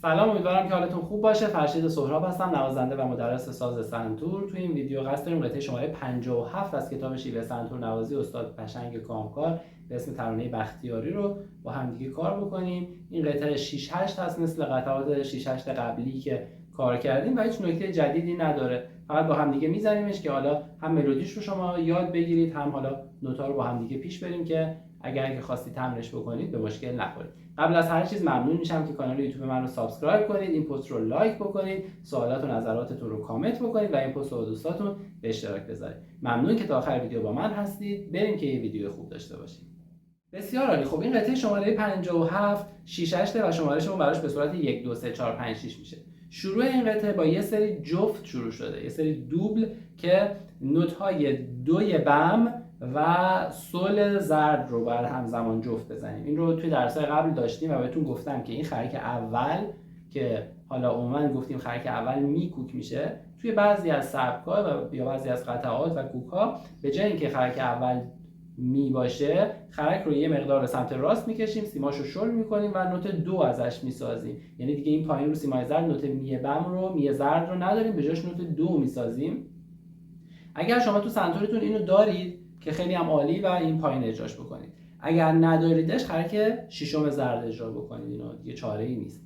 سلام، امیدوارم که حالتون خوب باشه. فرشید سهراب هستم، نوازنده و مدرس ساز سنتور. تو این ویدیو قصد داریم قطعه شماره 57 از کتاب شیوه سنتور نوازی استاد پشنگ کامکار به اسم ترانه بختیاری رو با هم دیگه کار بکنیم. این قطعه 6 8 هست، مثل قطعات 6 8 قبلی که کار کردیم و هیچ نکته جدیدی نداره. فقط با هم دیگه میزنیمش که حالا هم ملودیش رو شما یاد بگیرید، هم حالا نوتا رو با هم دیگه پیش بریم که اگر خواستید تمرینش بکنید به مشکل نخورید. قبل از هر چیز ممنون میشم که کانال یوتیوب من رو سابسکرایب کنید، این پست رو لایک بکنید، سوالات و نظراتتون رو کامنت بکنید و این پست رو با دوستاتون به اشتراک بذارید. ممنون که تا آخر ویدیو با من هستید. بریم که یه ویدیو خوب داشته باشیم. بسیار عالی. خب این قطعه شماره 57 6 8 و شمارهشون براش به صورت 1 2 3 4 5 6 میشه. شروع این قطعه با یه سری جفت شروع شده، یه سری دوبل که نوت‌های دوی بم و سول زرد رو باید همزمان جفت بزنیم. این رو توی درس‌های قبل داشتیم و بهتون گفتم که این خرک اول که حالا عموما گفتیم خرک اول میکوک میشه، توی بعضی از سبک‌ها و یا بعضی از قطعات و کوک‌ها به جای اینکه خرک اول می باشه، خرک رو یه مقدار به سمت راست میکشیم، سیماشو شل میکنیم و نوت دو ازش میسازیم. یعنی دیگه این پایین رو سیمای زرد نوت می بم رو می زرد رو نداریم، به جاش نوت دو میسازیم. اگر شما تو سنتورتون اینو دارید که خیلی هم عالی و این پایین اجراش بکنید. اگر نداریدش خرک ششم زرد اجرا بکنید، اینو دیگه چاره‌ای نیست.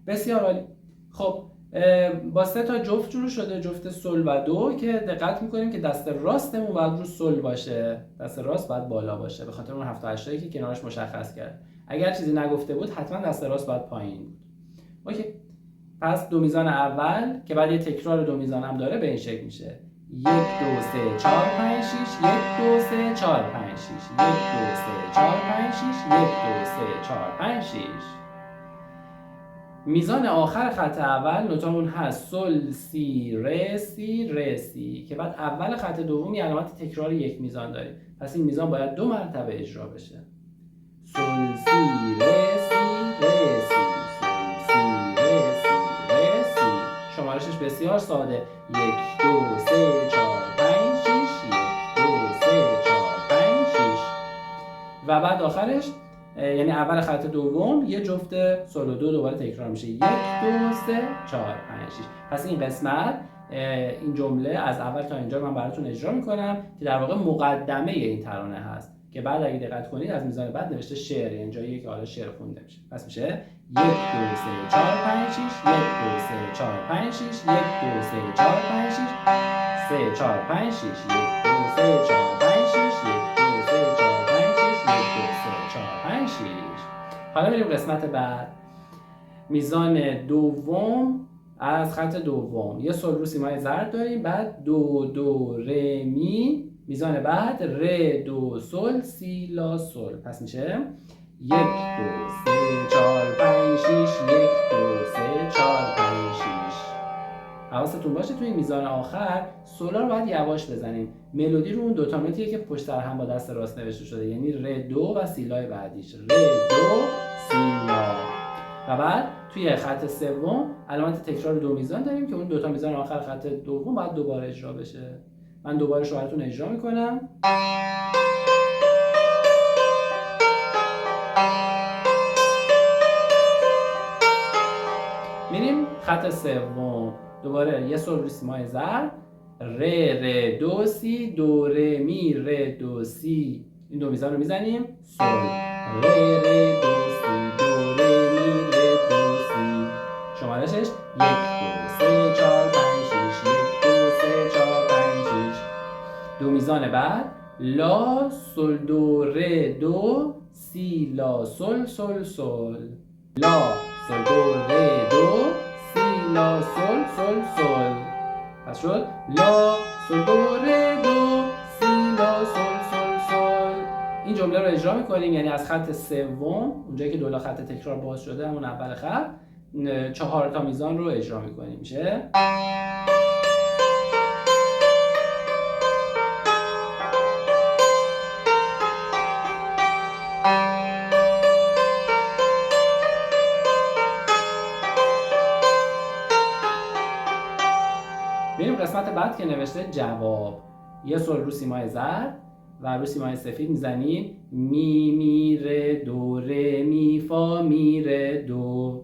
بسیار عالی. خب با 3 تا جفت شروع شده، جفت سل و دو، که دقت میکنیم که دست راستمون باید رو سل باشه، دست راست باید بالا باشه، به خاطر اون 7 8 که کنارش مشخص کرد. اگر چیزی نگفته بود حتما دست راست باید پایین بود. اوکی. پس دو میزان اول که بعد یه تکرار دو میزان هم داره به این شکل میشه: 1 2 3 4 5 6 1 2 3 4 5 6 1 2 3 4 5 6 1 2 3 4 5 6. میزان آخر خط اول نوتامون هست سل سی ر سی ر سی که بعد اول خط دوم یه علامت تکرار یک میزان داریم. پس این میزان باید 2 مرتبه اجرا بشه. سل سی ر سی ر سی سل سی ر سی ر سی. شمارشش بسیار ساده: 1 2 3 4 5 6 1 2 3 4 5 6 و بعد آخرش یعنی اول خط دوم یه جفت سل و دو دوباره تکرار میشه: 1 2 3 4 5 6. پس این قسمت، این جمله از اول تا اینجا من براتون اجرا میکنم که در واقع مقدمه این ترانه هست که بعد اگه دقت کنید از میزان بعد نوشته شعر، یعنی جایی که حالا شعر خونده میشه. پس میشه 1 2 3 4 5 6 1 2 3 4 5 6 1 2 3 4 5 6 3 4 5 6 1 2 3 4 5 6 1 2 3 4 5 6. حالا بریم قسمت بعد. میزان دوم از خط دوم یه سل رو سیمای زرد داریم، بعد دو دو ر می، میزان بعد ر دو سل سی لا سل. پس میشه 1 2 3 4 5 6 1 2 3 4 5 6. حواستون باشه توی این میزان آخر سولا رو باید یواش بزنیم. ملودی رو اون دوتا نوتیه که پشت سر هم با دست راست نوشته شده، یعنی ر دو و سیلای بعدیش ر دو سیلا. و بعد توی خط سوم علامت تکرار دو میزان داریم که اون دوتا میزان آخر خط دوم باید دوباره اجرا بشه. من دوباره شو اجرا میکنم. میریم خط سوم، دوباره یه سل رو سیمای زرد، ر ر دو سی دو ر می ر دو سی، این دو میزان رو میزنیم سل ر ر دو سی دو ر می ر دو سی. شمارشش 1 2 3 4 5 6 1 2 3 4 5 6. دو میزان بعد لا سل دو ر دو سی لا سل سل سل، لا سل دو ر دو سی لا سل سل سل. پس شد لا سل دو ر دو سی لا سل سل سل. این جمله رو اجرا میکنیم، یعنی از خط سوم اونجایی که دولا خط تکرار باز شده همون اول خط 4 تا میزان رو اجرا میکنیم. میشه بریم قسمت بعد که نوشته جواب. یه سل رو سیمای زرد و رو سیمای سفید میزنیم می می ر دو ر می فا می ر دو.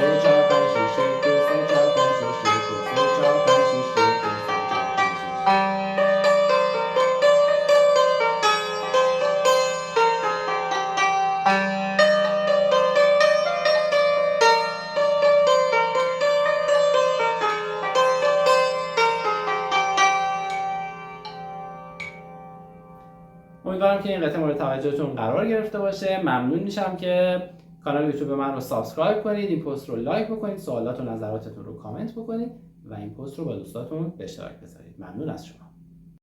3 4 5 6 1 2 3 4 5 6 1 2 3 4 5 6 1 2 3 امیدوارم که این قطعه مورد توجهتون قرار گرفته باشه. ممنون میشم که کانال یوتیوب من رو سابسکرایب کنید، این پست رو لایک بکنید، سوالات و نظراتتون رو کامنت بکنید و این پست رو با دوستاتون به اشتراک بذارید. ممنون از شما.